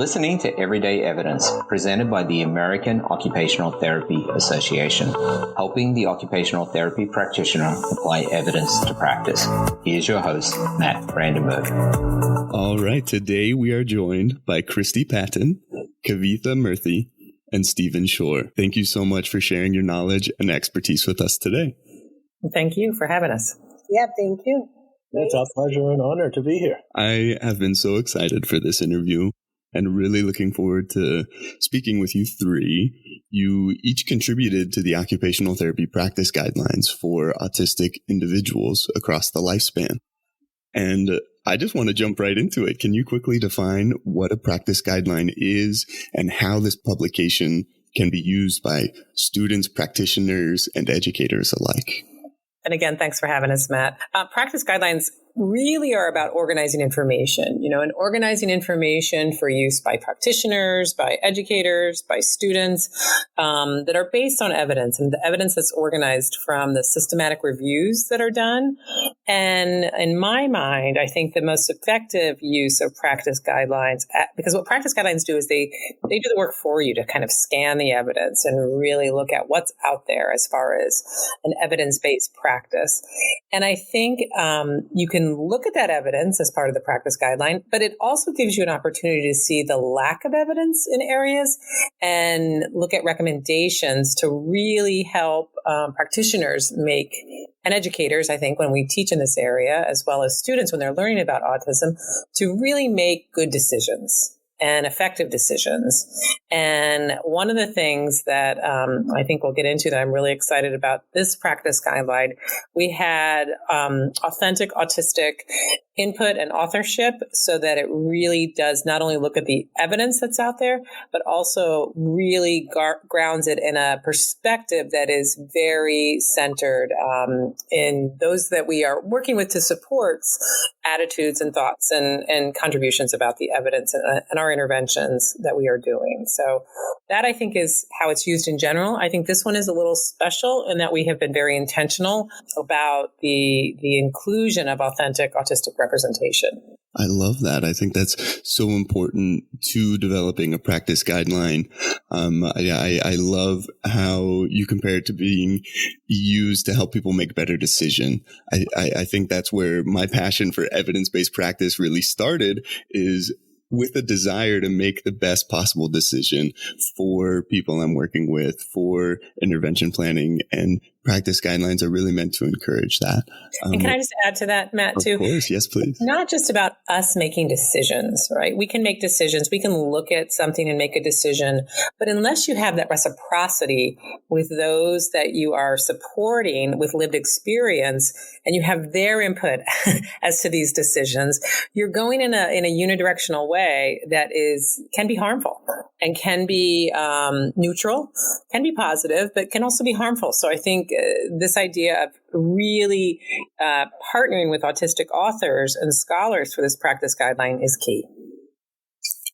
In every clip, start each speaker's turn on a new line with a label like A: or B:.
A: listening to Everyday Evidence, presented by the American Occupational Therapy Association, helping the occupational therapy practitioner apply evidence to practice. Here's your host, Matt Brandenburg.
B: All right, today we are joined by Kristie Patten, Kavitha Murthi, and Stephen Shore. Thank you so much for sharing your knowledge and expertise with us today.
C: Thank you for having us.
D: Yeah, thank you.
E: It's our pleasure and honor to be here.
B: I have been so excited for this interview and really looking forward to speaking with you three. You each contributed to the Occupational Therapy Practice Guidelines for autistic individuals across the lifespan. And I just want to jump right into it. Can you quickly define what a practice guideline is and how this publication can be used by students, practitioners, and educators alike?
C: And again, thanks for having us, Matt. Practice guidelines really are about organizing information, and organizing information for use by practitioners, by educators, by students, that are based on evidence, and the evidence that's organized from the systematic reviews that are done. And in my mind, I think the most effective use of practice guidelines, because what practice guidelines do is they do the work for you to kind of scan the evidence and really look at what's out there as far as an evidence-based practice. And I think you can look at that evidence as part of the practice guideline, but it also gives you an opportunity to see the lack of evidence in areas and look at recommendations to really help practitioners make, and educators, I think, when we teach in this area, as well as students when they're learning about autism, to really make good decisions and effective decisions. And one of the things that I think we'll get into that I'm really excited about this practice guideline, we had authentic autistic input and authorship so that it really does not only look at the evidence that's out there, but also really grounds it in a perspective that is very centered in those that we are working with to support attitudes and thoughts and contributions about the evidence and our interventions that we are doing. So that, I think, is how it's used in general. I think this one is a little special in that we have been very intentional about the inclusion of authentic autistic representation.
B: I love that. I think that's so important to developing a practice guideline. I love how you compare it to being used to help people make better decision. I think that's where my passion for evidence-based practice really started, is with a desire to make the best possible decision for people I'm working with, for intervention planning, and practice guidelines are really meant to encourage that.
C: And can I just add to that, Matt, too?
B: Of course, yes, please.
C: It's not just about us making decisions, right? We can make decisions. We can look at something and make a decision. But unless you have that reciprocity with those that you are supporting with lived experience, and you have their input as to these decisions, you're going in a unidirectional way that can be harmful and can be neutral, can be positive, but can also be harmful. So I think this idea of really partnering with autistic authors and scholars for this practice guideline is key.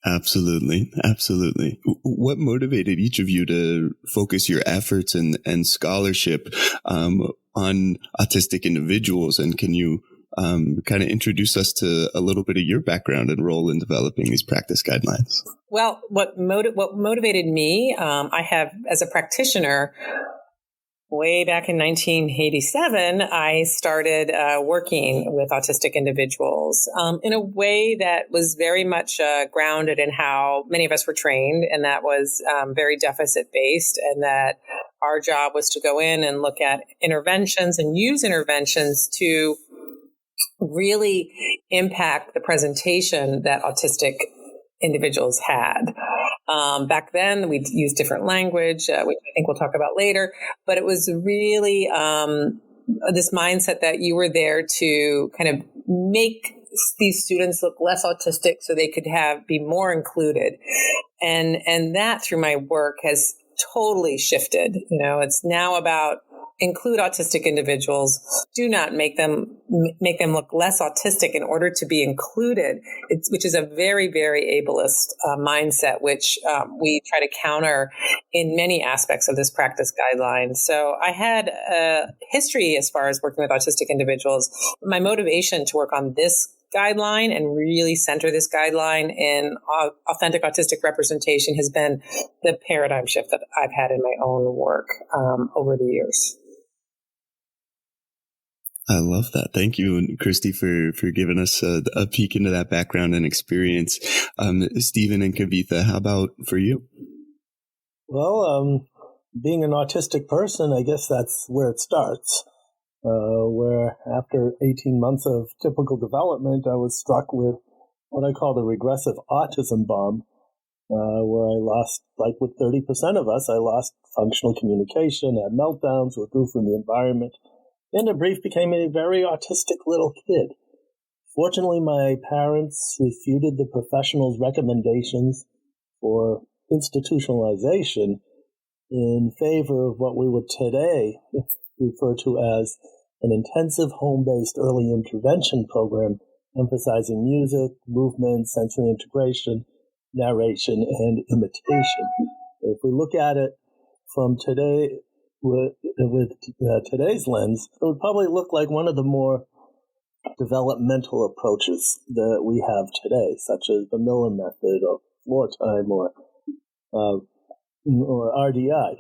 B: Absolutely. Absolutely. What motivated each of you to focus your efforts and scholarship on autistic individuals? And can you kind of introduce us to a little bit of your background and role in developing these practice guidelines?
C: Well, what motivated me, I have, as a practitioner, way back in 1987, I started working with autistic individuals in a way that was very much grounded in how many of us were trained, and that was very deficit-based, and that our job was to go in and look at interventions and use interventions to really impact the presentation that autistic individuals had. Back then, we'd use different language, which I think we'll talk about later, but it was really this mindset that you were there to kind of make these students look less autistic so they could be more included. And that, through my work, has totally shifted. It's now about include autistic individuals. Do not make them look less autistic in order to be included, which is a very, very ableist mindset, which we try to counter in many aspects of this practice guideline. So I had a history as far as working with autistic individuals. My motivation to work on this guideline and really center this guideline in authentic autistic representation has been the paradigm shift that I've had in my own work over the years.
B: I love that. Thank you, Kristie, for giving us a peek into that background and experience. Stephen and Kavitha, how about for you?
E: Well, being an autistic person, I guess that's where it starts, where after 18 months of typical development, I was struck with what I call the regressive autism bomb, where I lost, like with 30% of us, I lost functional communication, had meltdowns, withdrew from the environment. In a brief, became a very autistic little kid. Fortunately, my parents refuted the professionals' recommendations for institutionalization in favor of what we would today refer to as an intensive home-based early intervention program emphasizing music, movement, sensory integration, narration, and imitation. If we look at it from today, with today's lens, it would probably look like one of the more developmental approaches that we have today, such as the Miller method or floor time or RDI.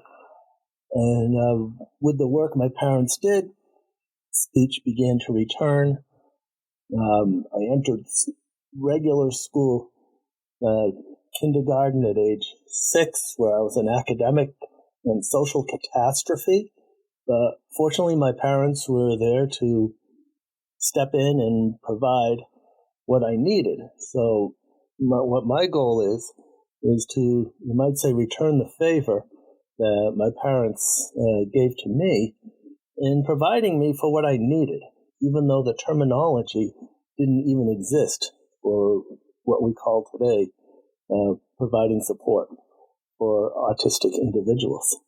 E: And with the work my parents did, speech began to return. I entered regular school, kindergarten at age 6, where I was an academic and social catastrophe. But fortunately, my parents were there to step in and provide what I needed. So what my goal is to, you might say, return the favor that my parents gave to me in providing me for what I needed, even though the terminology didn't even exist for what we call today providing support for autistic individuals.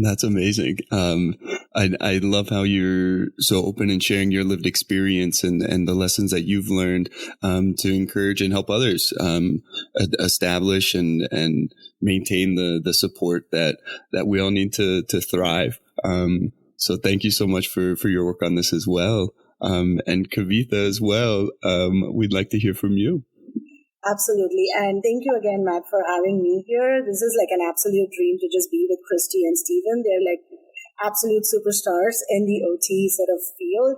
B: That's amazing. I love how you're so open and sharing your lived experience and the lessons that you've learned to encourage and help others establish and maintain the support that we all need to thrive. So thank you so much for your work on this as well. And Kavitha as well, we'd like to hear from you.
D: Absolutely. And thank you again, Matt, for having me here. This is like an absolute dream to just be with Kristie and Stephen. They're like absolute superstars in the OT sort of field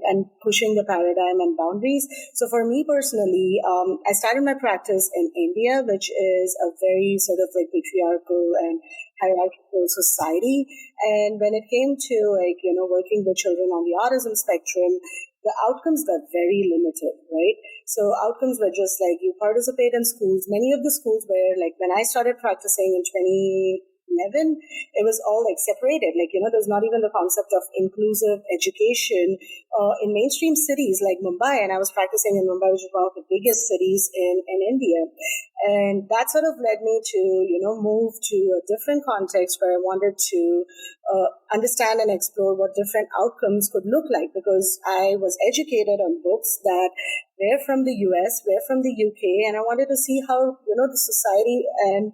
D: and pushing the paradigm and boundaries. So for me personally, I started my practice in India, which is a very sort of like patriarchal and hierarchical society. And when it came to working with children on the autism spectrum, the outcomes were very limited, right? So outcomes were just like you participate in schools. Many of the schools were like when I started practicing in 2011, it was all like separated. Like, there's not even the concept of inclusive education in mainstream cities like Mumbai. And I was practicing in Mumbai, which is one of the biggest cities in India. And that sort of led me to, move to a different context where I wanted to understand and explore what different outcomes could look like, because I was educated on books that were from the US, were from the UK, and I wanted to see how, the society and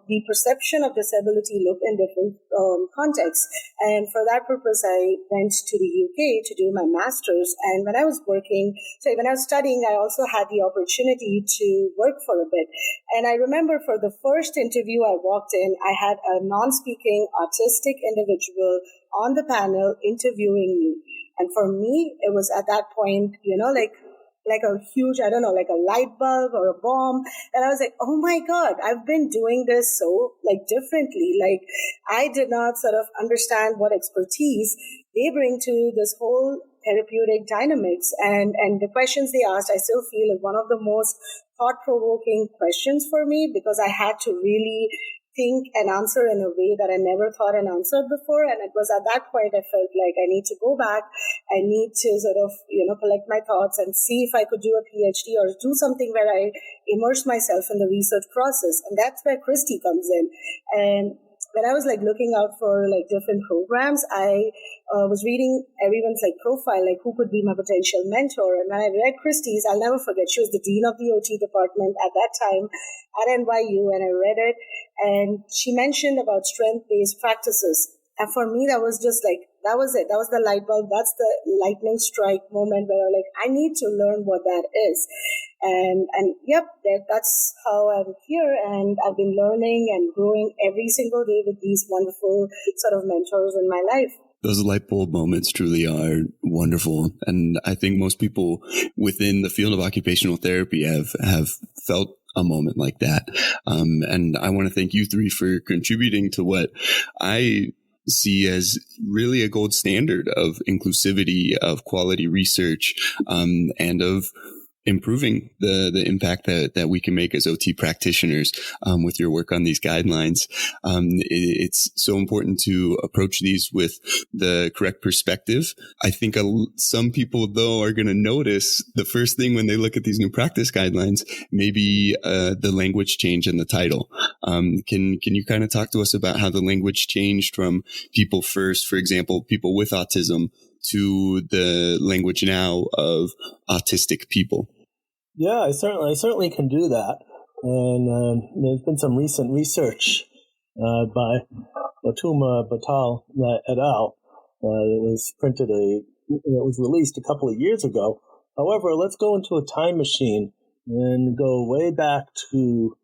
D: the perception of disability look in different contexts. And for that purpose, I went to the UK to do my master's. And when I was studying, I also had the opportunity to work for a bit. And I remember for the first interview I walked in, I had a non-speaking autistic individual on the panel interviewing me. And for me, it was at that point, like a huge, like a light bulb or a bomb. And I was like, oh my God, I've been doing this so differently. Like I did not sort of understand what expertise they bring to this whole therapeutic dynamics. And the questions they asked, I still feel is one of the most thought-provoking questions for me, because I had to really think and answer in a way that I never thought and answered before. And it was at that point I felt like I need to go back. I need to sort of, collect my thoughts and see if I could do a PhD or do something where I immerse myself in the research process. And that's where Kristie comes in. And when I was looking out for different programs, I was reading everyone's profile, who could be my potential mentor. And when I read Kristie's, I'll never forget, she was the dean of the OT department at that time at NYU, and I read it. And she mentioned about strength-based practices. And for me, that was just that was it. That was the light bulb. That's the lightning strike moment where I'm like, I need to learn what that is. And yep, that's how I'm here. And I've been learning and growing every single day with these wonderful sort of mentors in my life.
B: Those light bulb moments truly are wonderful. And I think most people within the field of occupational therapy have felt a moment like that. And I want to thank you three for contributing to what I see as really a gold standard of inclusivity, of quality research, and of improving the impact that we can make as OT practitioners with your work on these guidelines. It's so important to approach these with the correct perspective. I think some people, though, are going to notice the first thing when they look at these new practice guidelines, maybe the language change in the title. Can you kind of talk to us about how the language changed from people first, for example, people with autism, to the language now of autistic people?
E: Yeah, I certainly can do that. And there's been some recent research by Latuma Batal et al. It was released a couple of years ago. However, let's go into a time machine and go way back to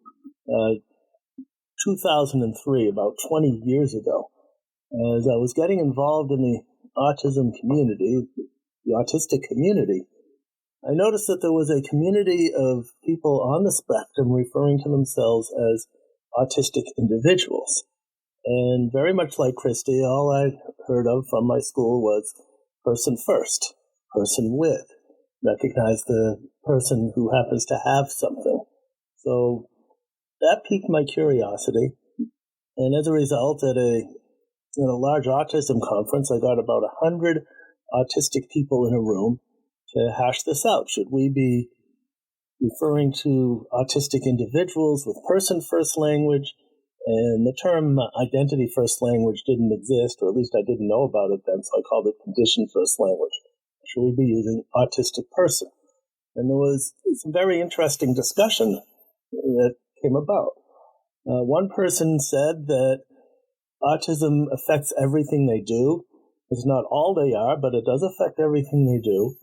E: 2003, about 20 years ago. As I was getting involved in the autism community, the autistic community, I noticed that there was a community of people on the spectrum referring to themselves as autistic individuals. And very much like Kristie, all I heard of from my school was person first, person with, recognize the person who happens to have something. So that piqued my curiosity. And as a result, at a large autism conference, I got about 100 autistic people in a room to hash this out. Should we be referring to autistic individuals with person-first language? And the term identity-first language didn't exist, or at least I didn't know about it then, so I called it condition-first language. Should we be using autistic person? And there was some very interesting discussion that came about. One person said that autism affects everything they do. It's not all they are, but it does affect everything they do.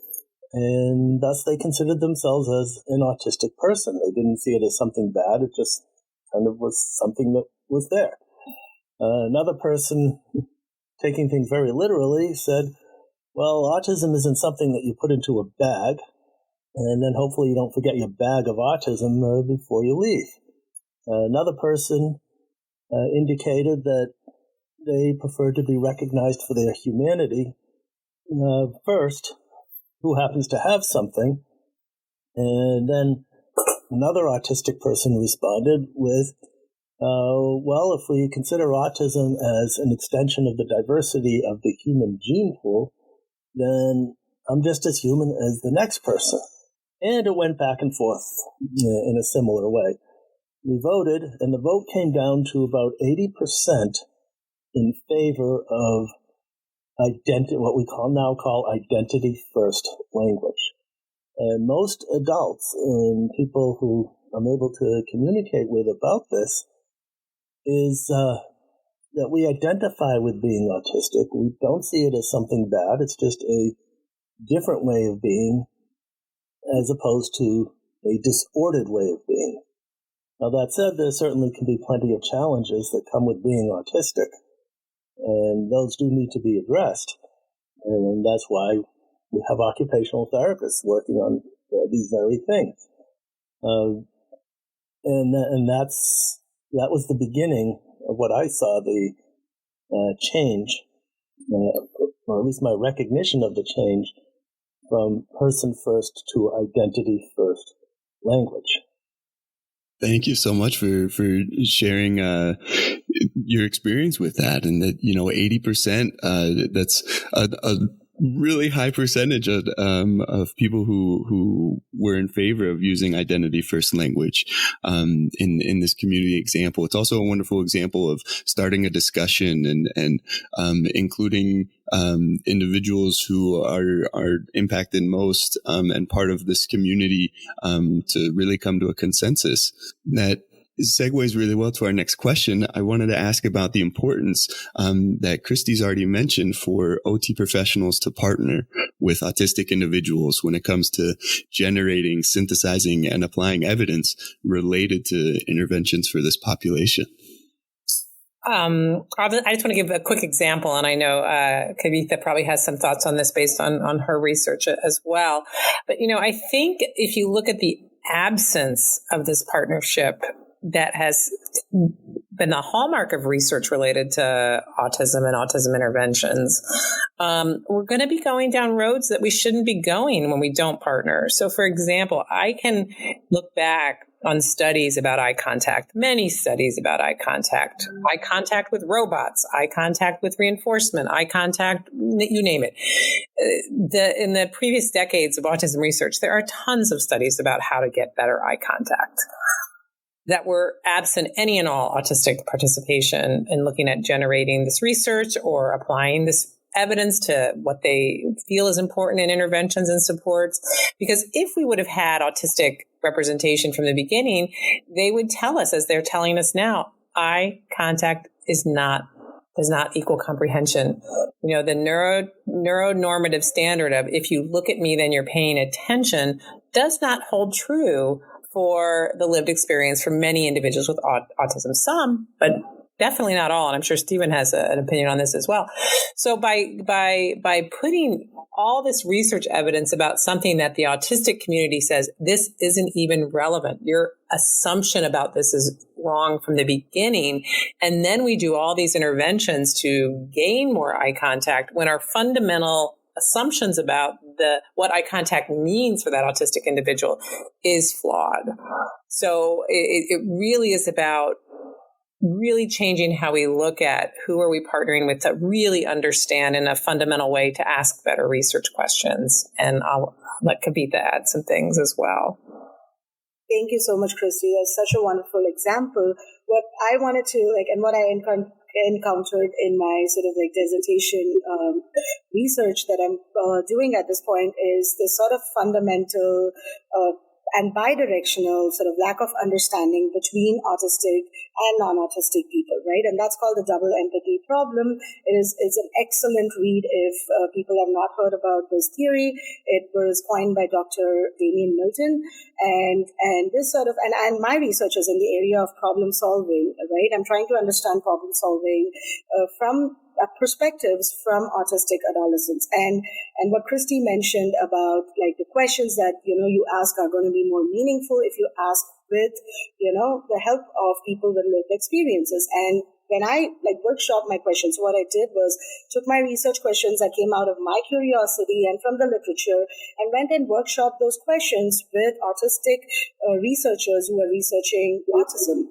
E: And thus they considered themselves as an autistic person. They didn't see it as something bad. It just kind of was something that was there. Another person, taking things very literally, said, well, autism isn't something that you put into a bag, and then hopefully you don't forget your bag of autism before you leave. Another person indicated that they prefer to be recognized for their humanity first, who happens to have something. And then another autistic person responded with, well, if we consider autism as an extension of the diversity of the human gene pool, then I'm just as human as the next person. And it went back and forth in a similar way. We voted, and the vote came down to about 80% in favor of what we now call identity-first language. And most adults and people who I'm able to communicate with about this is that we identify with being autistic. We don't see it as something bad. It's just a different way of being as opposed to a disordered way of being. Now, that said, there certainly can be plenty of challenges that come with being autistic. And those do need to be addressed. And that's why we have occupational therapists working on these very things. And that was the beginning of what I saw the change, or at least my recognition of the change from person first to identity first language.
B: Thank you so much for sharing your experience with that, and that 80%. That's a really high percentage of people who were in favor of using identity first language in this community example. It's also a wonderful example of starting a discussion and including individuals who are impacted most and part of this community to really come to a consensus that segues really well to our next question. I wanted to ask about the importance that Kristie's already mentioned for OT professionals to partner with autistic individuals when it comes to generating, synthesizing, and applying evidence related to interventions for this population.
C: I just want to give a quick example, and I know Kavitha probably has some thoughts on this based on her research as well. But, I think if you look at the absence of this partnership that has been the hallmark of research related to autism and autism interventions, we're going to be going down roads that we shouldn't be going when we don't partner. So, for example, I can look back on studies about eye contact, many studies about eye contact with robots, eye contact with reinforcement, eye contact, you name it. In the previous decades of autism research, there are tons of studies about how to get better eye contact that were absent any and all autistic participation in looking at generating this research or applying this evidence to what they feel is important in interventions and supports. Because if we would have had autistic representation from the beginning, they would tell us, as they're telling us now, eye contact does not equal comprehension. The neuronormative standard of if you look at me, then you're paying attention does not hold true for the lived experience for many individuals with autism. Some, but definitely not all. And I'm sure Stephen has an opinion on this as well. So by putting all this research evidence about something that the autistic community says, this isn't even relevant. Your assumption about this is wrong from the beginning. And then we do all these interventions to gain more eye contact when our fundamental assumptions about what eye contact means for that autistic individual is flawed. So it really is about really changing how we look at who are we partnering with to really understand in a fundamental way to ask better research questions. And I'll let Kavitha add some things as well.
D: Thank you so much, Kristie. That's such a wonderful example. What I wanted to and what I encountered in my sort of dissertation research that I'm doing at this point is this sort of fundamental and bidirectional sort of lack of understanding between autistic and non-autistic people, right? And that's called the double empathy problem. It's an excellent read if people have not heard about this theory. It was coined by Dr. Damien Milton. And this sort of, and my research is in the area of problem solving, right? I'm trying to understand problem solving from perspectives from autistic adolescents. And what Kristie mentioned about the questions that, you ask are going to be more meaningful if you ask with, the help of people with lived experiences. And when I workshop my questions, what I did was took my research questions that came out of my curiosity and from the literature and went and workshopped those questions with autistic researchers who are researching autism.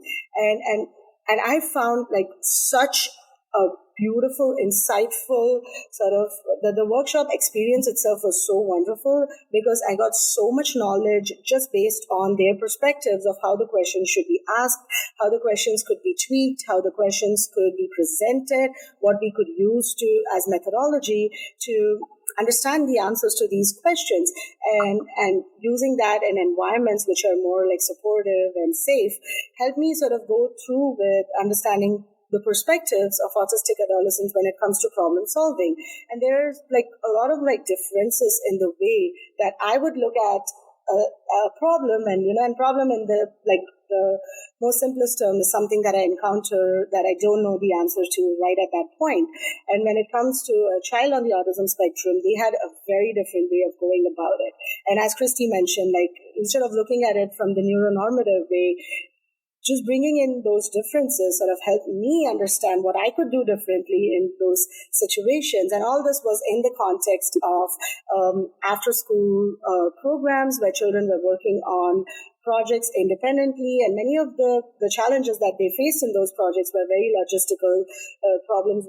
D: And I found such a beautiful, insightful sort of, the workshop experience itself was so wonderful because I got so much knowledge just based on their perspectives of how the questions should be asked, how the questions could be tweaked, how the questions could be presented, what we could use as methodology to understand the answers to these questions, and using that in environments which are more supportive and safe helped me sort of go through with understanding the perspectives of autistic adolescents when it comes to problem solving. And there's a lot of differences in the way that I would look at a problem, and problem in the most simplest term is something that I encounter that I don't know the answer to right at that point. And when it comes to a child on the autism spectrum, they had a very different way of going about it. And as Kristie mentioned, instead of looking at it from the neuronormative way, just bringing in those differences sort of helped me understand what I could do differently in those situations. And all this was in the context of after-school programs where children were working on projects independently. And many of the challenges that they faced in those projects were very logistical problems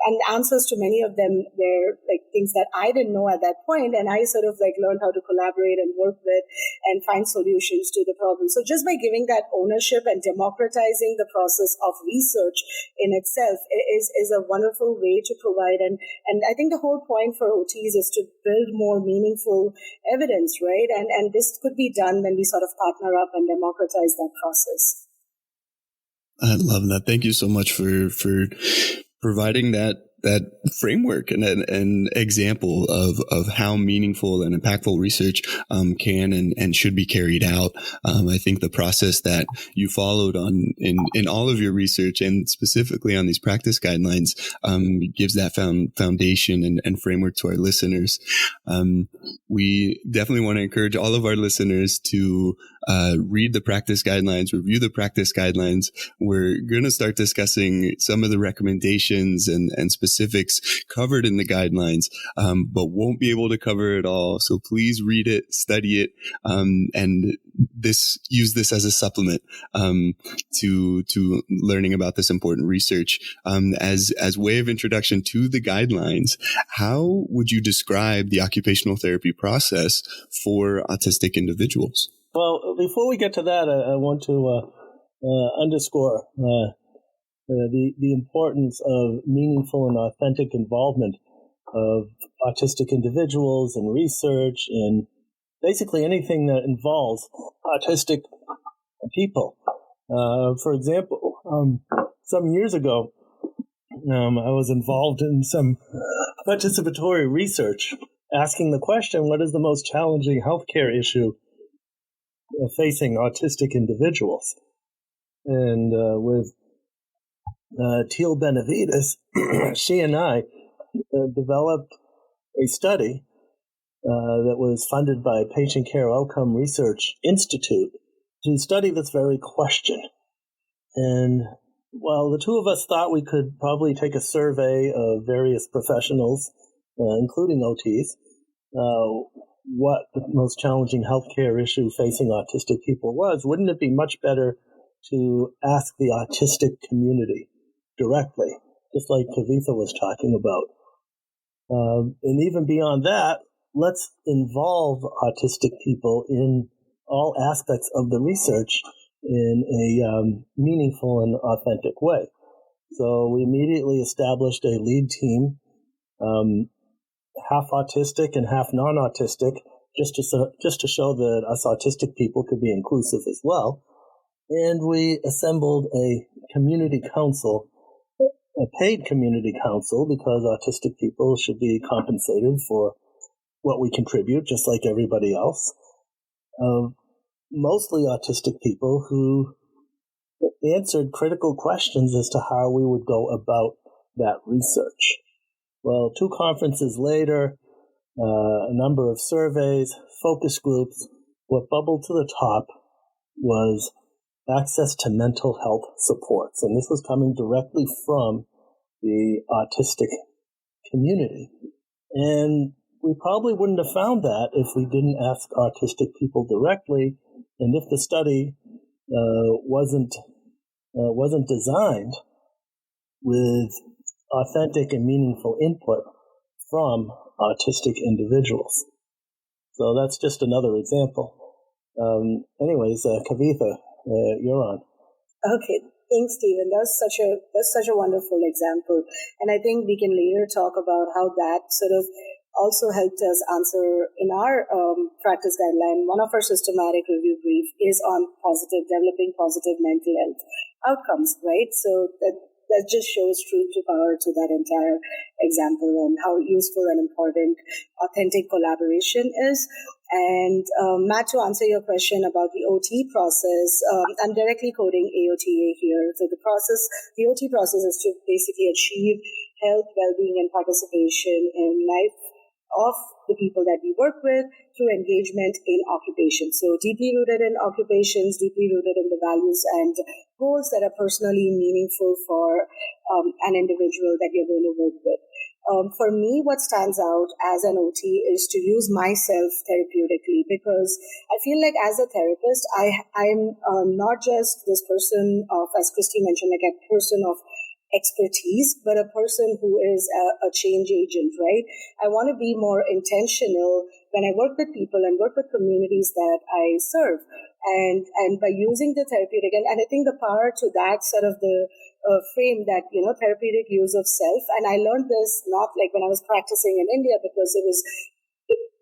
D: and answers to many of them were things that I didn't know at that point. And I sort of learned how to collaborate and work with and find solutions to the problem. So just by giving that ownership and democratizing the process of research in itself is a wonderful way to provide. And I think the whole point for OTs is to build more meaningful evidence, right? And this could be done when we sort of partner up and democratize that process.
B: I love that. Thank you so much for providing that framework and an example of how meaningful and impactful research can and should be carried out. I think the process that you followed in all of your research and specifically on these practice guidelines gives that foundation and framework to our listeners. We definitely want to encourage all of our listeners to read the practice guidelines, review the practice guidelines. We're going to start discussing some of the recommendations and specifics covered in the guidelines, but won't be able to cover it all. So please read it, study it, and use this as a supplement to learning about this important research. As way of introduction to the guidelines, how would you describe the occupational therapy process for autistic individuals?
E: Well, before we get to that, I want to underscore the importance of meaningful and authentic involvement of autistic individuals in research and basically anything that involves autistic people. For example, some years ago, I was involved in some participatory research asking the question, what is the most challenging healthcare issue facing autistic individuals? And with Teal Benavides, she and I developed a study that was funded by Patient Care Outcome Research Institute to study this very question. And while the two of us thought we could probably take a survey of various professionals, including OTs, what the most challenging healthcare issue facing autistic people was, wouldn't it be much better to ask the autistic community directly, just like Kavitha was talking about? And even beyond that, let's involve autistic people in all aspects of the research in a meaningful and authentic way. So we immediately established a lead team, half autistic and half non-autistic, just to show that us autistic people could be inclusive as well. And we assembled a community council, a paid community council, because autistic people should be compensated for what we contribute, just like everybody else. Mostly autistic people who answered critical questions as to how we would go about that research. Well, 2 conferences later, a number of surveys, focus groups, what bubbled to the top was access to mental health supports. And this was coming directly from the autistic community. And we probably wouldn't have found that if we didn't ask autistic people directly, and if the study wasn't designed with authentic and meaningful input from autistic individuals. So that's just another example. Anyways, Kavitha, you're on.
D: Okay, thanks, Stephen. That's such a wonderful example, and I think we can later talk about how that sort of also helped us answer in our practice guideline. One of our systematic review brief is on developing positive mental health outcomes, right? So that just shows truth to power to that entire example and how useful and important authentic collaboration is. And Matt, to answer your question about the OT process, I'm directly quoting AOTA here. So the OT process is to basically achieve health, well-being, and participation in life of the people that we work with through engagement in occupation. So deeply rooted in occupations, deeply rooted in the values and goals that are personally meaningful for an individual that you're going to work with. For me, what stands out as an OT is to use myself therapeutically, because I feel like as a therapist, I'm not just this person of, as Kristie mentioned, like a person of expertise, but a person who is a change agent, right? I want to be more intentional when I work with people and work with communities that I serve. And by using the therapeutic, and I think the power to that sort of the frame that, therapeutic use of self. And I learned this not like when I was practicing in India, because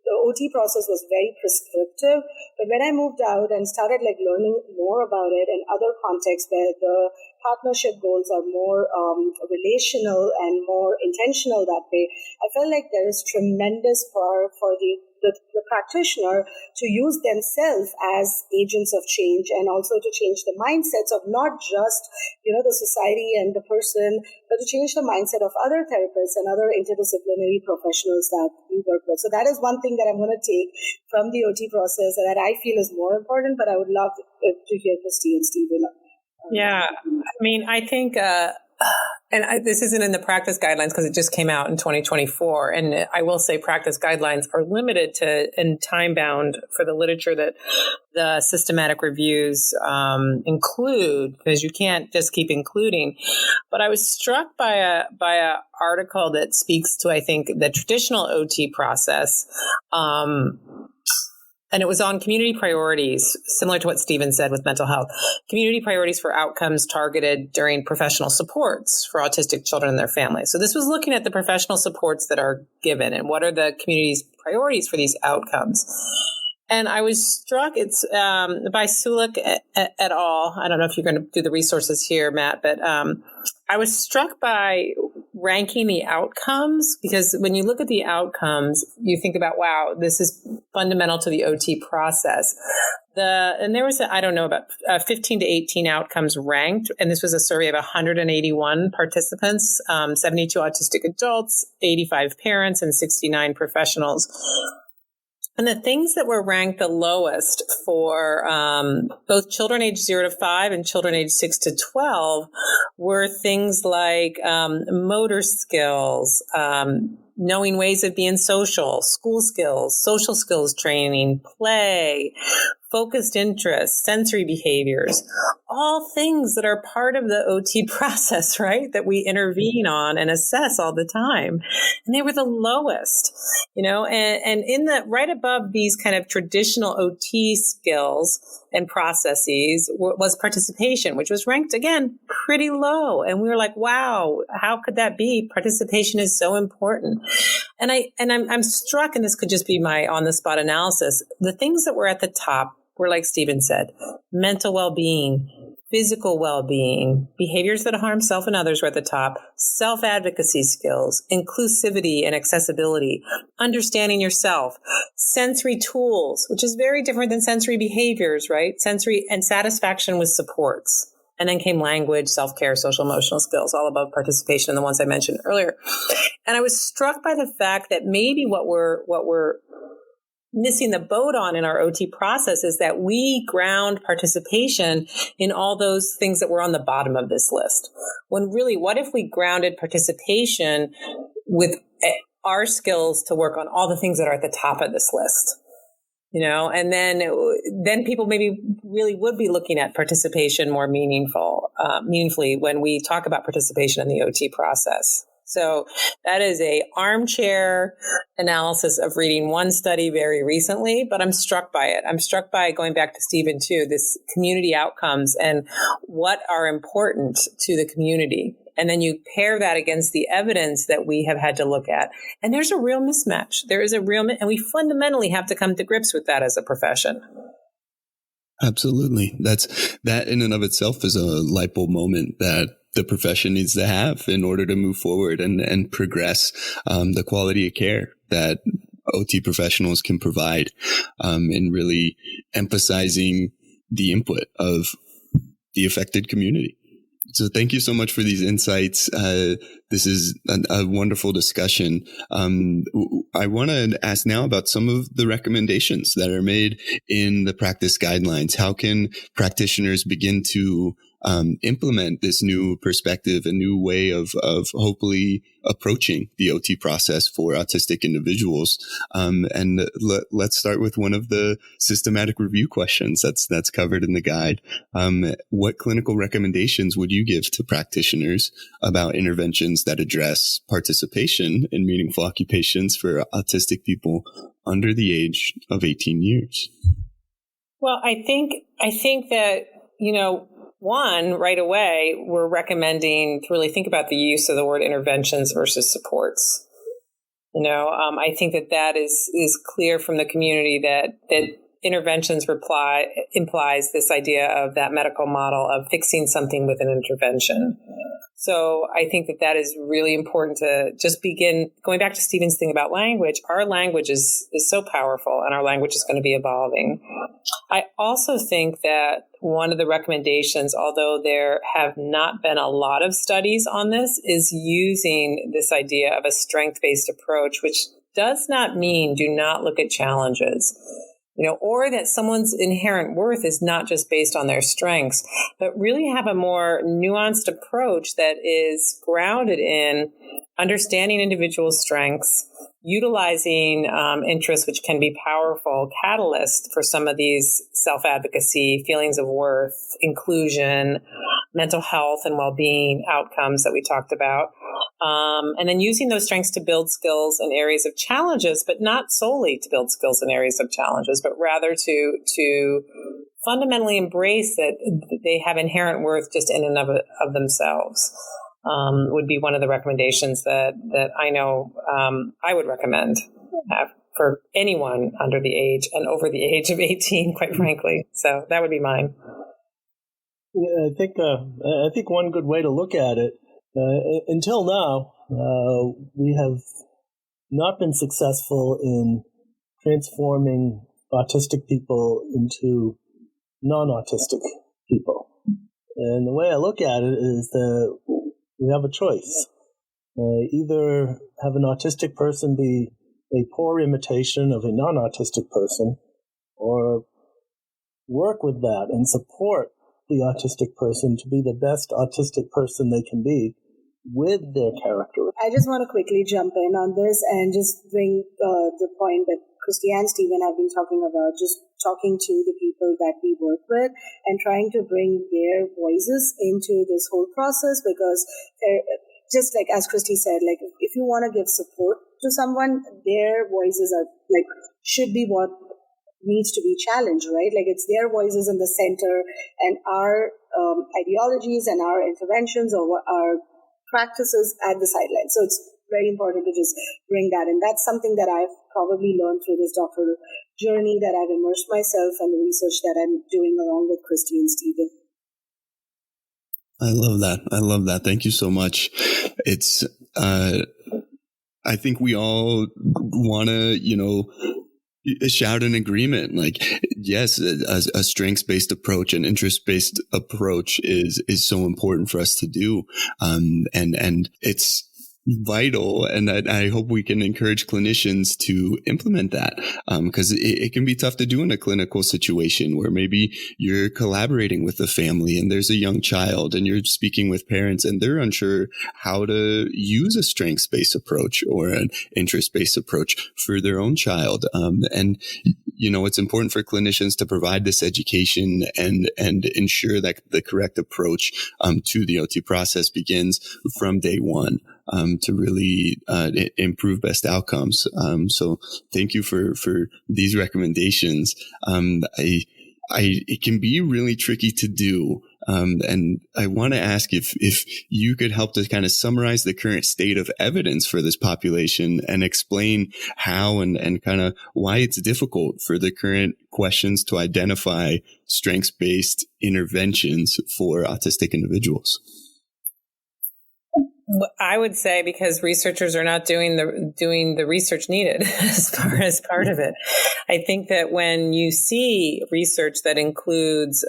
D: the OT process was very prescriptive. But when I moved out and started learning more about it in other contexts where the partnership goals are more relational and more intentional that way, I felt like there is tremendous power for the practitioner to use themselves as agents of change, and also to change the mindsets of not just, the society and the person, but to change the mindset of other therapists and other interdisciplinary professionals that we work with. So that is one thing that I'm going to take from the OT process and that I feel is more important, but I would love to hear Kristie and Stephen.
C: Yeah. I mean, I think, this isn't in the practice guidelines because it just came out in 2024. And I will say practice guidelines are limited to and time bound for the literature that the systematic reviews include, because you can't just keep including. But I was struck by a article that speaks to, I think, the traditional OT process. And it was on community priorities, similar to what Stephen said with mental health. Community priorities for outcomes targeted during professional supports for autistic children and their families. So this was looking at the professional supports that are given and what are the community's priorities for these outcomes. And I was struck, it's by Sulik et al. I don't know if you're going to do the resources here, Matt, but I was struck by ranking the outcomes, because when you look at the outcomes, you think about, wow, this is fundamental to the OT process. And there was, about 15 to 18 outcomes ranked. And this was a survey of 181 participants, 72 autistic adults, 85 parents, and 69 professionals. And the things that were ranked the lowest for both children age 0 to 5 and children age 6 to 12 were things like motor skills, knowing ways of being social, school skills, social skills training, play, focused interests, sensory behaviors, all things that are part of the OT process, right? That we intervene on and assess all the time. And they were the lowest, and in the right above these kind of traditional OT skills and processes was participation, which was ranked again pretty low. And we were like, wow, how could that be? Participation is so important. And I'm struck, and this could just be my on the spot analysis. The things that were at the top were, like Stephen said, mental well-being, physical well-being, behaviors that harm self and others were at the top, self-advocacy skills, inclusivity and accessibility, understanding yourself, sensory tools, which is very different than sensory behaviors, right? Sensory and satisfaction with supports. And then came language, self-care, social emotional skills, all above participation, and the ones I mentioned earlier. And I was struck by the fact that maybe what we're missing the boat on in our OT process is that we ground participation in all those things that were on the bottom of this list. When really, what if we grounded participation with our skills to work on all the things that are at the top of this list? And then people maybe really would be looking at participation more meaningfully when we talk about participation in the OT process. So that is a armchair analysis of reading one study very recently, but I'm struck by it. I'm struck by, going back to Stephen too, this community outcomes and what are important to the community. And then you pair that against the evidence that we have had to look at. And there's a real mismatch. There is and we fundamentally have to come to grips with that as a profession.
B: Absolutely. That in and of itself is a light bulb moment that the profession needs to have in order to move forward and progress the quality of care that OT professionals can provide, in really emphasizing the input of the affected community. So thank you so much for these insights. This is a wonderful discussion. I want to ask now about some of the recommendations that are made in the practice guidelines. How can practitioners begin to implement this new perspective, a new way of hopefully approaching the OT process for autistic individuals? And let's start with one of the systematic review questions that's covered in the guide. What clinical recommendations would you give to practitioners about interventions that address participation in meaningful occupations for autistic people under the age of 18 years?
C: Well, I think that, one, right away, we're recommending to really think about the use of the word interventions versus supports. I think that is clear from the community that interventions implies this idea of that medical model of fixing something with an intervention. So I think that is really important to just begin going back to Stephen's thing about language. Our language is so powerful, and our language is going to be evolving. I also think that one of the recommendations, although there have not been a lot of studies on this, is using this idea of a strength-based approach, which does not mean do not look at challenges. Or that someone's inherent worth is not just based on their strengths, but really have a more nuanced approach that is grounded in understanding individual strengths, utilizing interests, which can be powerful catalysts for some of these self-advocacy, feelings of worth, inclusion, mental health and well-being outcomes that we talked about. And then using those strengths to build skills in areas of challenges, but not solely to build skills in areas of challenges, but rather to fundamentally embrace that they have inherent worth just in and of themselves. Would be one of the recommendations that I know I would recommend for anyone under the age and over the age of 18, quite frankly. So that would be mine.
E: Yeah, I think one good way to look at it, until now, we have not been successful in transforming autistic people into non-autistic people. And the way I look at it is that we have a choice. Either have an autistic person be a poor imitation of a non-autistic person, or work with that and support the autistic person to be the best autistic person they can be with their character.
D: I just want to quickly jump in on this and just bring the point that Kristie and Stephen have been talking about, just talking to the people that we work with and trying to bring their voices into this whole process, because just like as Kristie said, like if you want to give support to someone, their voices are should be what needs to be challenged, right? Like it's their voices in the center, and our ideologies and our interventions or our practices at the sidelines. So it's very important to just bring that in. That's something that I've probably learned through this doctoral journey that I've immersed myself and the research that I'm doing along with Kristie and Stephen.
B: I love that. Thank you so much. It's, I think we all want to, shout an agreement. Like, yes, a strengths-based approach and interest-based approach is so important for us to do. And it's vital. And I hope we can encourage clinicians to implement that. Because it can be tough to do in a clinical situation where maybe you're collaborating with the family and there's a young child and you're speaking with parents and they're unsure how to use a strengths-based approach or an interest-based approach for their own child. And it's important for clinicians to provide this education and ensure that the correct approach to the OT process begins from day one. To really improve best outcomes. So thank you for these recommendations. It can be really tricky to do. And I want to ask if you could help to kind of summarize the current state of evidence for this population and explain how and kind of why it's difficult for the current questions to identify strengths-based interventions for autistic individuals.
C: I would say because researchers are not doing the research needed as far as part of it. I think that when you see research that includes,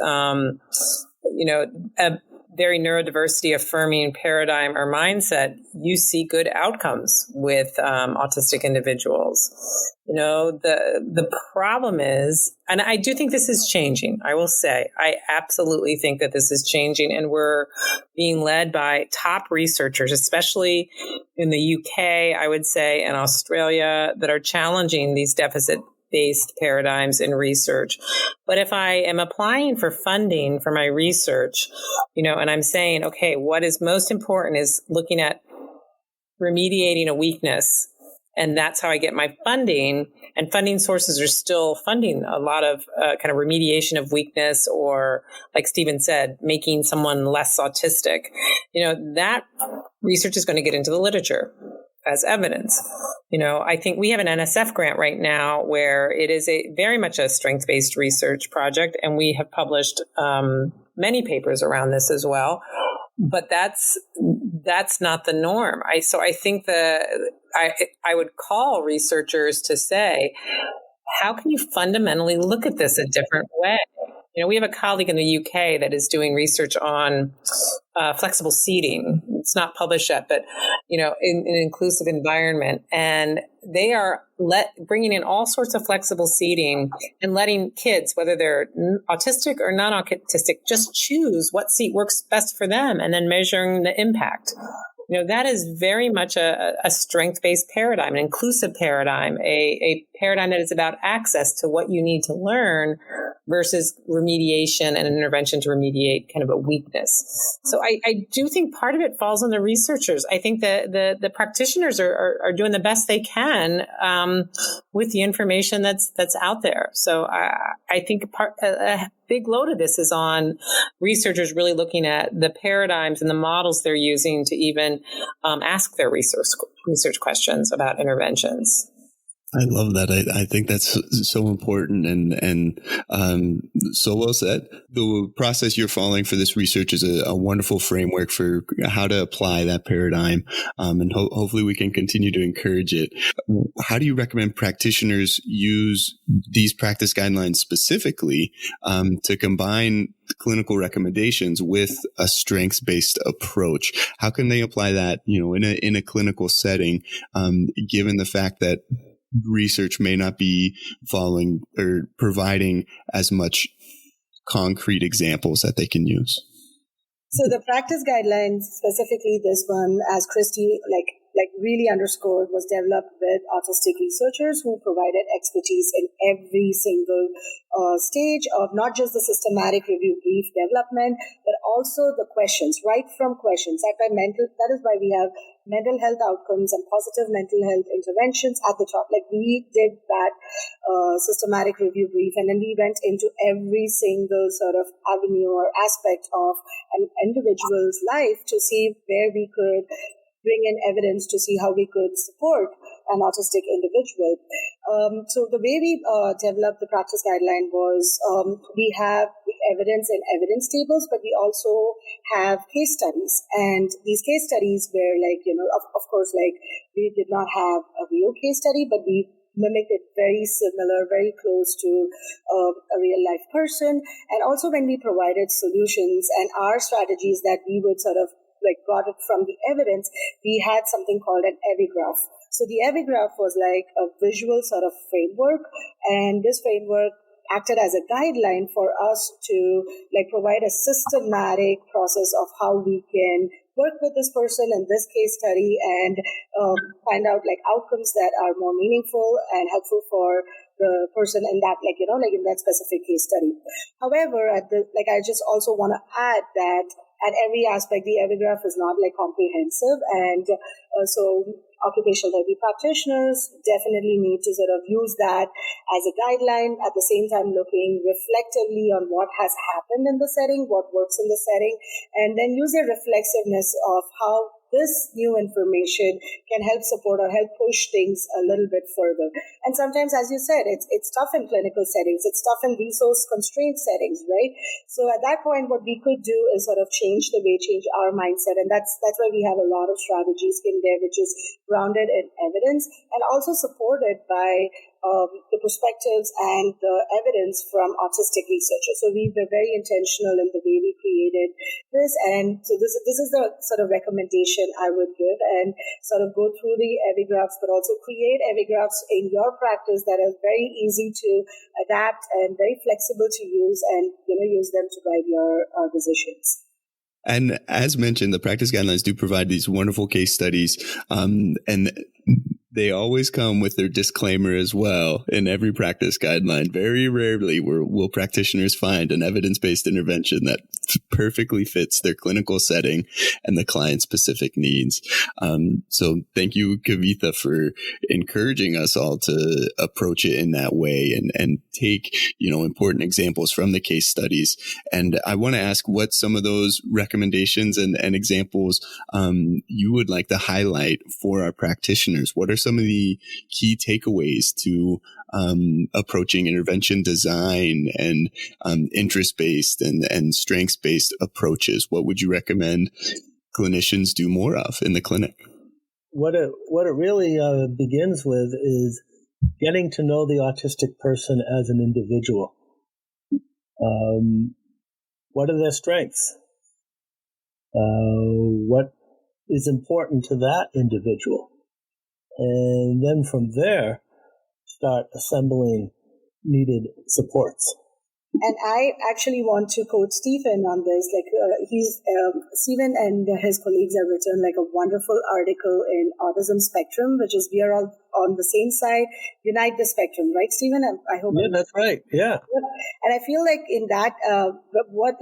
C: a very neurodiversity affirming paradigm or mindset, you see good outcomes with autistic individuals. The problem is, and I do think this is changing. I will say, I absolutely think that this is changing, and we're being led by top researchers, especially in the UK, I would say, and Australia, that are challenging these deficit-based paradigms in research. But if I am applying for funding for my research, and I'm saying, okay, what is most important is looking at remediating a weakness. And that's how I get my funding. And funding sources are still funding a lot of kind of remediation of weakness, or, like Stephen said, making someone less autistic. That research is going to get into the literature. as evidence. I think we have an NSF grant right now where it is very much a strength-based research project, and we have published many papers around this as well. But that's not the norm. So I think I would call researchers to say, how can you fundamentally look at this a different way? We have a colleague in the UK that is doing research on flexible seating. It's not published yet, but, in an inclusive environment. And they are bringing in all sorts of flexible seating and letting kids, whether they're autistic or non-autistic, just choose what seat works best for them and then measuring the impact. That is very much a strength-based paradigm, an inclusive paradigm, a paradigm that is about access to what you need to learn versus remediation and an intervention to remediate kind of a weakness. So I do think part of it falls on the researchers. I think that the practitioners are doing the best they can with the information that's out there. So I think a big load of this is on researchers really looking at the paradigms and the models they're using to even ask their research questions about interventions.
B: I love that. I think that's so important and so well said. The process you're following for this research is a wonderful framework for how to apply that paradigm, and hopefully we can continue to encourage it. How do you recommend practitioners use these practice guidelines specifically to combine clinical recommendations with a strengths-based approach? How can they apply that, in a clinical setting, given the fact that research may not be following or providing as much concrete examples that they can use?
D: So the practice guidelines, specifically this one, as Kristie really underscored, was developed with autistic researchers who provided expertise in every single stage of not just the systematic review brief development, but also the questions, right from questions. That is why we have mental health outcomes and positive mental health interventions at the top. We did that systematic review brief, and then we went into every single sort of avenue or aspect of an individual's life to see where we could bring in evidence to see how we could support an autistic individual. So the way we developed the practice guideline was we have the evidence and evidence tables, but we also have case studies. And these case studies were of course, we did not have a real case study, but we mimicked it very similar, very close to a real life person. And also when we provided solutions and our strategies that we would sort of got it from the evidence, we had something called an epigraph. So the epigraph was like a visual sort of framework, and this framework acted as a guideline for us to provide a systematic process of how we can work with this person in this case study and find out outcomes that are more meaningful and helpful for the person in that in that specific case study. However, I just also want to add that at every aspect, the epigraph is not comprehensive, and so occupational therapy practitioners definitely need to sort of use that as a guideline, at the same time looking reflectively on what has happened in the setting, what works in the setting, and then use their reflexiveness of how this new information can help support or help push things a little bit further. And sometimes, as you said, it's tough in clinical settings. It's tough in resource-constrained settings, right? So at that point, what we could do is sort of change our mindset. And that's why we have a lot of strategies in there, which is grounded in evidence and also supported by the perspectives and the evidence from autistic researchers. So we were very intentional in the way we created this. And so this is the sort of recommendation I would give, and sort of go through the epigraphs, but also create epigraphs in your practice that are very easy to adapt and very flexible to use, and use them to guide your decisions.
B: And as mentioned, the practice guidelines do provide these wonderful case studies, and they always come with their disclaimer as well in every practice guideline. Very rarely will practitioners find an evidence-based intervention that perfectly fits their clinical setting and the client's specific needs. So thank you, Kavitha, for encouraging us all to approach it in that way and take, important examples from the case studies. And I want to ask what some of those recommendations and examples you would like to highlight for our practitioners. What are some of the key takeaways to approaching intervention design and interest-based and strengths-based approaches? What would you recommend clinicians do more of in the clinic?
E: What it really begins with is getting to know the autistic person as an individual. What are their strengths? What is important to that individual? And then from there, start assembling needed supports.
D: And I actually want to quote Stephen on this. Stephen and his colleagues have written a wonderful article in Autism Spectrum, which is we are all on the same side, unite the spectrum, right, Stephen? I hope.
E: Yeah, that's right. Yeah.
D: And I feel like in that, what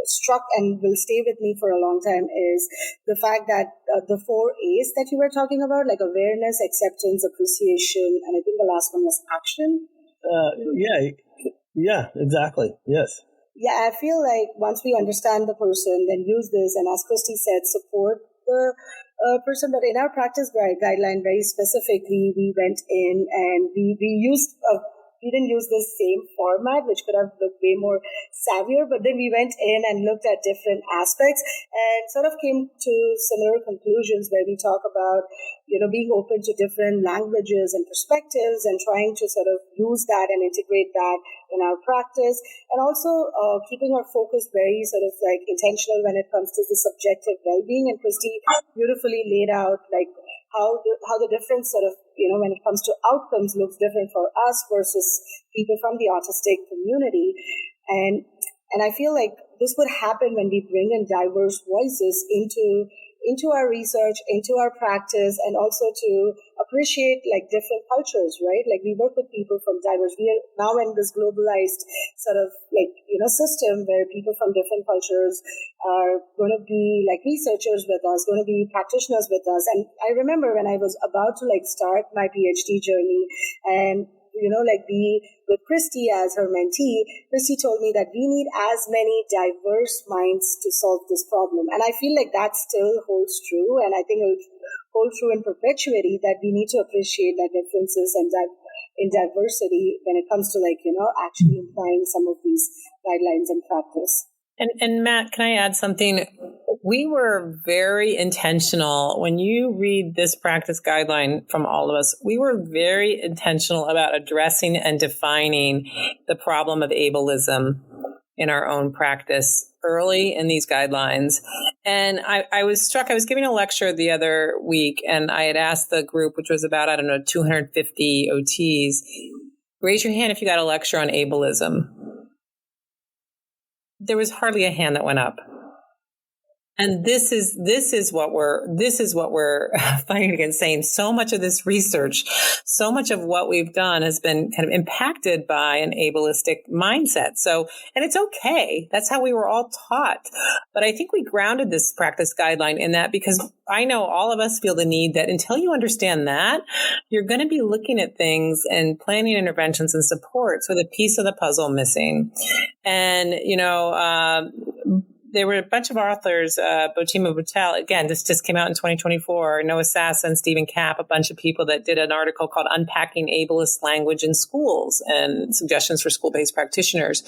D: struck and will stay with me for a long time is the fact that the 4 A's that you were talking about, like awareness, acceptance, appreciation, and I think the last one was action.
E: Yeah, exactly. Yes.
D: Yeah, I feel like once we understand the person, then use this, and as Kristie said, support the person. But in our practice guideline, very specifically, we went in and we didn't use the same format, which could have looked way more savvier, but then we went in and looked at different aspects and sort of came to similar conclusions where we talk about, being open to different languages and perspectives and trying to sort of use that and integrate that in our practice, and also keeping our focus very sort of intentional when it comes to the subjective well-being. And Kristie beautifully laid out how the different sort of, when it comes to outcomes looks different for us versus people from the autistic community. And I feel like this would happen when we bring in diverse voices into our research, into our practice, and also to appreciate different cultures, right? We work with people from diverse, we are now in this globalized sort of system where people from different cultures are going to be researchers with us, going to be practitioners with us. And I remember when I was about to start my PhD journey and be with Kristie as her mentee, Kristie told me that we need as many diverse minds to solve this problem. And I feel like that still holds true. And I think it will hold true in perpetuity that we need to appreciate that differences and that in diversity when it comes to actually applying some of these guidelines in practice.
C: And Matt, can I add something? We were very intentional. When you read this practice guideline from all of us, we were very intentional about addressing and defining the problem of ableism in our own practice early in these guidelines. And I was struck, I was giving a lecture the other week, and I had asked the group, which was about, 250 OTs, raise your hand if you got a lecture on ableism. There was hardly a hand that went up. And this is what we're fighting against, saying so much of this research, so much of what we've done has been kind of impacted by an ableistic mindset. So, and it's okay. That's how we were all taught. But I think we grounded this practice guideline in that because I know all of us feel the need that until you understand that, you're going to be looking at things and planning interventions and supports with a piece of the puzzle missing. And, there were a bunch of authors, Botima Boutel, again, this just came out in 2024, Noah Sasson, Stephen Kapp, a bunch of people that did an article called Unpacking Ableist Language in Schools and Suggestions for School-Based Practitioners.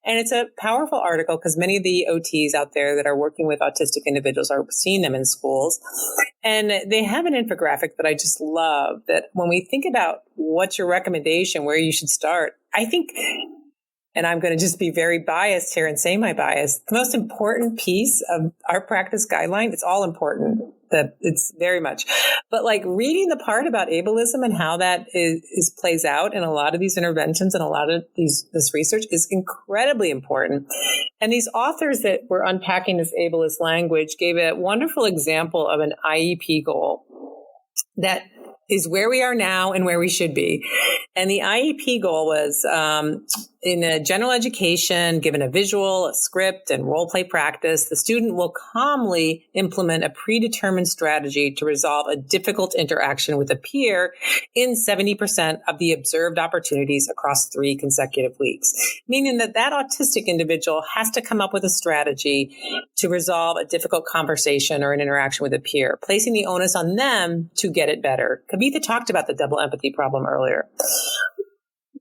C: And it's a powerful article because many of the OTs out there that are working with autistic individuals are seeing them in schools. And they have an infographic that I just love that when we think about what's your recommendation, where you should start, I think, and I'm going to just be very biased here and say my bias, the most important piece of our practice guideline, it's all important, that it's very much, but reading the part about ableism and how that is plays out in a lot of these interventions and a lot of this research is incredibly important. And these authors that were unpacking this ableist language gave a wonderful example of an IEP goal that is where we are now and where we should be. And the IEP goal was in a general education, given a visual, a script, and role play practice, the student will calmly implement a predetermined strategy to resolve a difficult interaction with a peer in 70% of the observed opportunities across 3 consecutive weeks, meaning that autistic individual has to come up with a strategy to resolve a difficult conversation or an interaction with a peer, placing the onus on them to get it better. Kavitha talked about the double empathy problem earlier.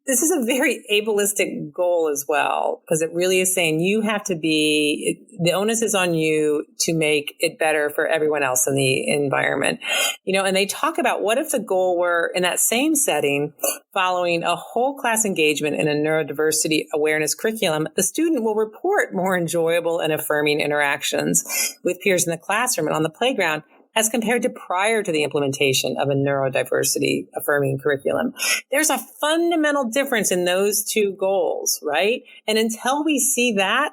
C: This is a very ableistic goal as well, because it really is saying you have to the onus is on you to make it better for everyone else in the environment. And they talk about what if the goal were in that same setting, following a whole class engagement in a neurodiversity awareness curriculum, the student will report more enjoyable and affirming interactions with peers in the classroom and on the playground, as compared to prior to the implementation of a neurodiversity affirming curriculum. There's a fundamental difference in those 2 goals, right? And until we see that,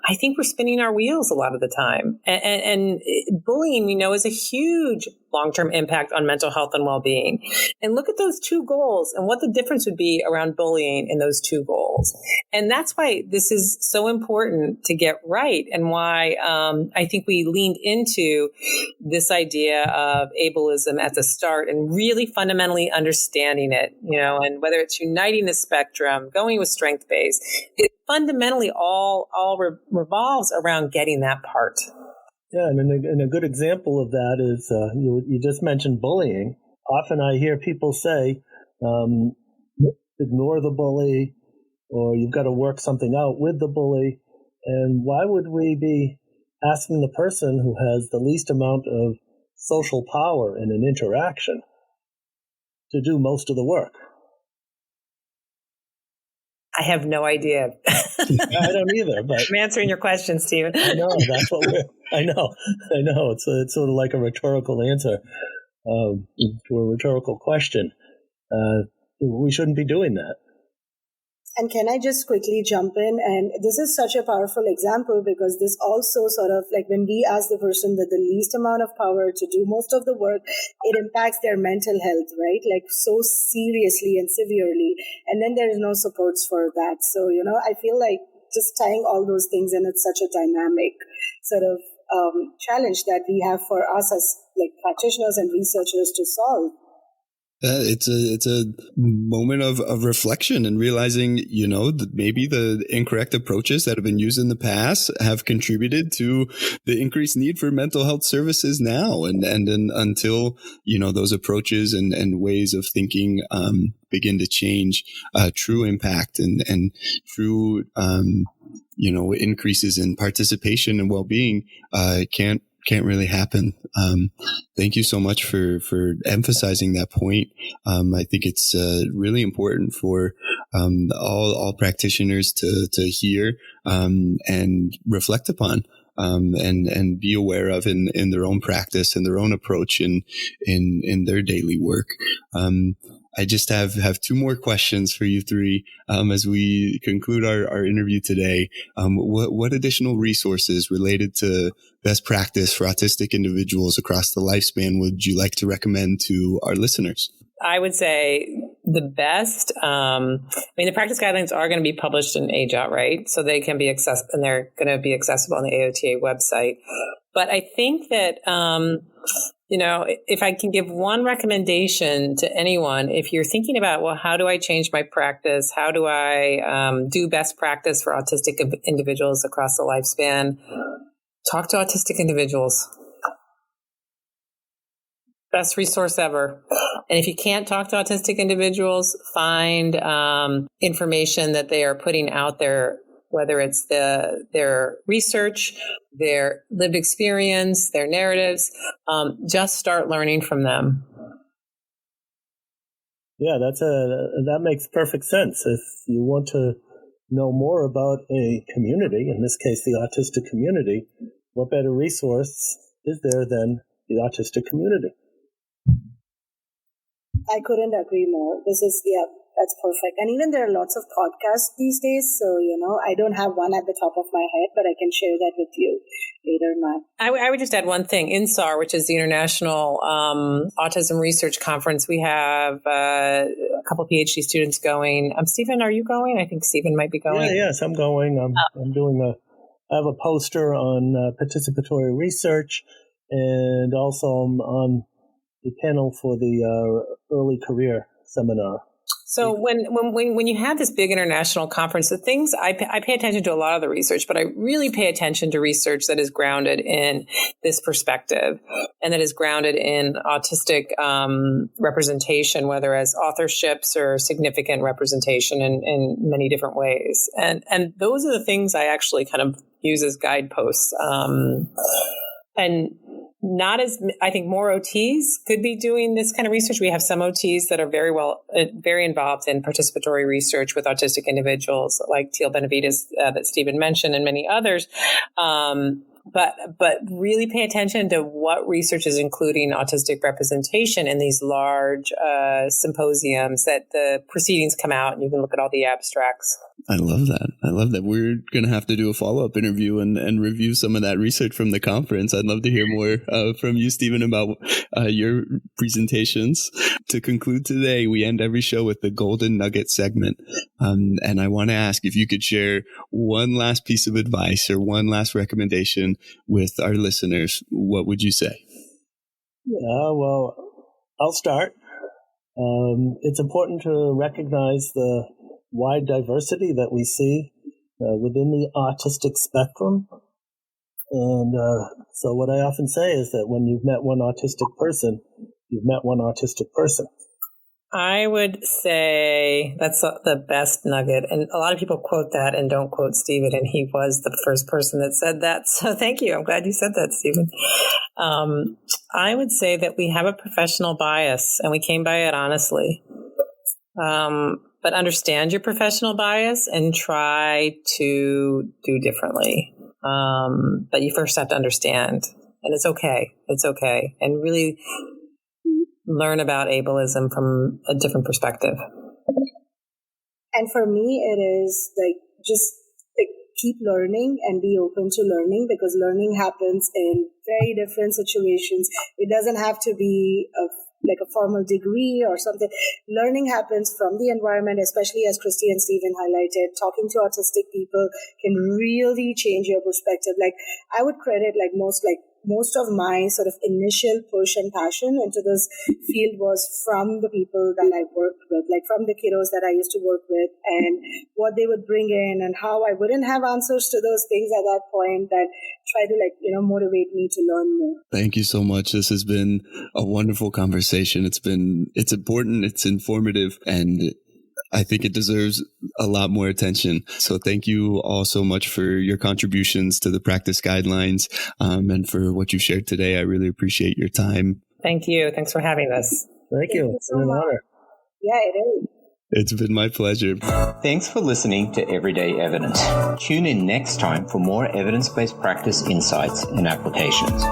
C: I think we're spinning our wheels a lot of the time. And bullying, we know, is a huge long-term impact on mental health and well-being. And look at those 2 goals and what the difference would be around bullying in those 2 goals. And that's why this is so important to get right, and why I think we leaned into this idea of ableism at the start and really fundamentally understanding it, and whether it's uniting the spectrum, going with strength-based, it fundamentally all revolves around getting that part.
E: Yeah, and a good example of that is you just mentioned bullying. Often I hear people say, ignore the bully, or you've got to work something out with the bully. And why would we be asking the person who has the least amount of social power in an interaction to do most of the work?
C: I have no idea.
E: I don't either, but
C: I'm answering your question, Stephen.
E: I know that's what I know. It's sort of like a rhetorical answer to a rhetorical question. We shouldn't be doing that.
D: And can I just quickly jump in? And this is such a powerful example, because this also sort of like when we ask the person with the least amount of power to do most of the work, it impacts their mental health, right? Like so seriously and severely. And then there is no supports for that. So, I feel like just tying all those things in, it's such a dynamic sort of challenge that we have for us as like practitioners and researchers to solve.
B: It's a moment of reflection and realizing, that maybe the incorrect approaches that have been used in the past have contributed to the increased need for mental health services now. And then until, those approaches and ways of thinking, begin to change, true impact and true, increases in participation and well-being, can't really happen. Thank you so much for emphasizing that point. I think it's really important for all practitioners to hear and reflect upon and be aware of in their own practice and their own approach in their daily work. I just have 2 more questions for you 3 as we conclude our interview today. What additional resources related to best practice for autistic individuals across the lifespan would you like to recommend to our listeners?
C: I would say the best, the practice guidelines are going to be published in Age Out, right? So they can be accessible, and they're going to be accessible on the AOTA website. But I think that, if I can give one recommendation to anyone, if you're thinking about, well, how do I change my practice? How do I do best practice for autistic individuals across the lifespan? Talk to autistic individuals. Best resource ever. And if you can't talk to autistic individuals, find information that they are putting out there, whether it's their research, their lived experience, their narratives. Just start learning from them.
E: Yeah, that makes perfect sense. If you want to know more about a community, in this case, the autistic community, what better resource is there than the autistic community?
D: I couldn't agree more. This is, That's perfect. And even there are lots of podcasts these days. So, I don't have one at the top of my head, but I can share that with you later, Matt.
C: I would just add one thing. INSAR, which is the International Autism Research Conference, we have a couple of PhD students going. Stephen, are you going? I think Stephen might be going.
E: Yes, I'm going. I'm doing I have a poster on participatory research, and also I'm on the panel for the early career seminar.
C: So when you have this big international conference, the things I pay attention to a lot of the research, but I really pay attention to research that is grounded in this perspective and that is grounded in autistic representation, whether as authorships or significant representation in many different ways. And those are the things I actually kind of use as guideposts. And not as, I think more OTs could be doing this kind of research. We have some OTs that are very involved in participatory research with autistic individuals, like Teal Benavides that Stephen mentioned, and many others. But really pay attention to what research is including autistic representation in these large symposiums that the proceedings come out, and you can look at all the abstracts.
B: I love that. We're going to have to do a follow-up interview and review some of that research from the conference. I'd love to hear more from you, Stephen, about your presentations. To conclude today, we end every show with the Golden Nugget segment. And I want to ask if you could share one last piece of advice or one last recommendation with our listeners. What would you say?
E: Yeah, well, I'll start. It's important to recognize the wide diversity that we see within the autistic spectrum. And so what I often say is that when you've met one autistic person, you've met one autistic person.
C: I would say that's the best nugget. And a lot of people quote that and don't quote Stephen, and he was the first person that said that. So thank you. I'm glad you said that, Stephen. I would say that we have a professional bias, and we came by it honestly. But understand your professional bias and try to do differently. But you first have to understand, and it's okay. It's okay. And really learn about ableism from a different perspective.
D: And for me, it is just keep learning and be open to learning, because learning happens in very different situations. It doesn't have to be a formal degree or something. Learning happens from the environment, especially as Kristie and Stephen highlighted. Talking to autistic people can really change your perspective. I would credit most of my sort of initial push and passion into this field was from the people that I worked with, from the kiddos that I used to work with, and what they would bring in and how I wouldn't have answers to those things at that point that try to motivate me to learn more.
B: Thank you so much. This has been a wonderful conversation. It's important, it's informative, and I think it deserves a lot more attention. So thank you all so much for your contributions to the practice guidelines and for what you shared today. I really appreciate your time.
C: Thank you. Thanks for having us.
E: Thank you. It's an honor.
D: Yeah, it is.
B: It's been my pleasure.
A: Thanks for listening to Everyday Evidence. Tune in next time for more evidence-based practice insights and applications.